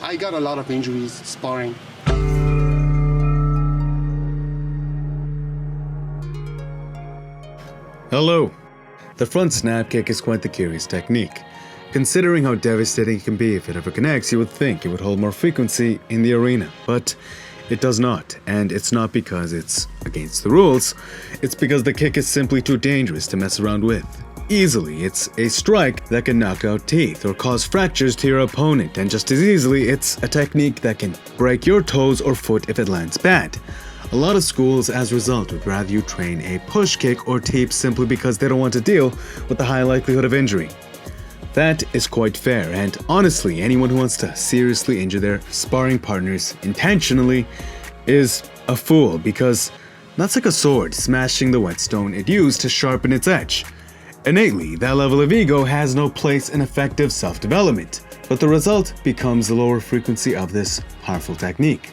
I got a lot of injuries sparring. Hello. The front snap kick is quite the curious technique. Considering how devastating it can be if it ever connects, you would think it would hold more frequency in the arena, but it does not, and it's not because it's against the rules, it's because the kick is simply too dangerous to mess around with. Easily, it's a strike that can knock out teeth or cause fractures to your opponent, and just as easily, it's a technique that can break your toes or foot if it lands bad. A lot of schools, as a result, would rather you train a push kick or teep simply because they don't want to deal with the high likelihood of injury. That is quite fair, and honestly, anyone who wants to seriously injure their sparring partners intentionally is a fool, because that's like a sword smashing the whetstone it used to sharpen its edge. Innately, that level of ego has no place in effective self-development, but the result becomes the lower frequency of this powerful technique.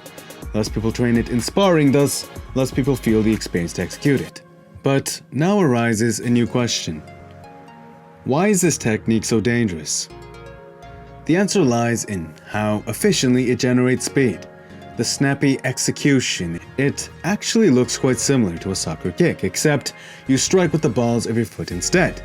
Less people train it in sparring, thus less people feel the experience to execute it. But now arises a new question. Why is this technique so dangerous? The answer lies in how efficiently it generates speed. The snappy execution, it actually looks quite similar to a soccer kick, except you strike with the balls of your foot instead.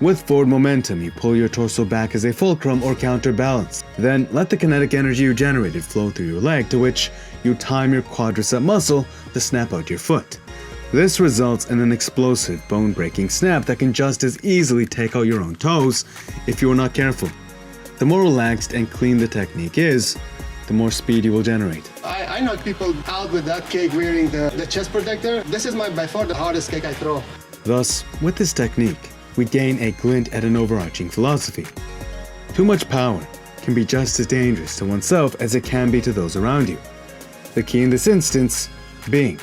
With forward momentum, you pull your torso back as a fulcrum or counterbalance. Then let the kinetic energy you generated flow through your leg, to which you time your quadricep muscle to snap out your foot. This results in an explosive, bone-breaking snap that can just as easily take out your own toes if you are not careful. The more relaxed and clean the technique is, the more speed you will generate. I knock people out with that kick wearing the chest protector. This is by far the hardest kick I throw. Thus, with this technique, we gain a glint at an overarching philosophy. Too much power can be just as dangerous to oneself as it can be to those around you. The key in this instance being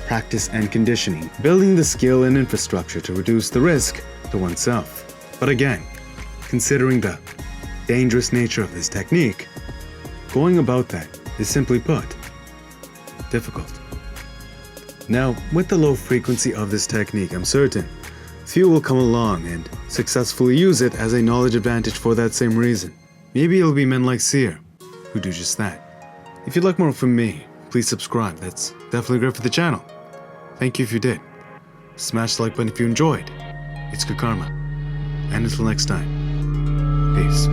practice and conditioning, building the skill and infrastructure to reduce the risk to oneself. But again, considering the dangerous nature of this technique, going about that is, simply put, difficult. Now, with the low frequency of this technique, I'm certain few will come along and successfully use it as a knowledge advantage for that same reason. Maybe it'll be men like Seer who do just that. If you'd like more from me, please subscribe. That's definitely great for the channel. Thank you if you did. Smash the like button if you enjoyed. It's good karma. And until next time, peace.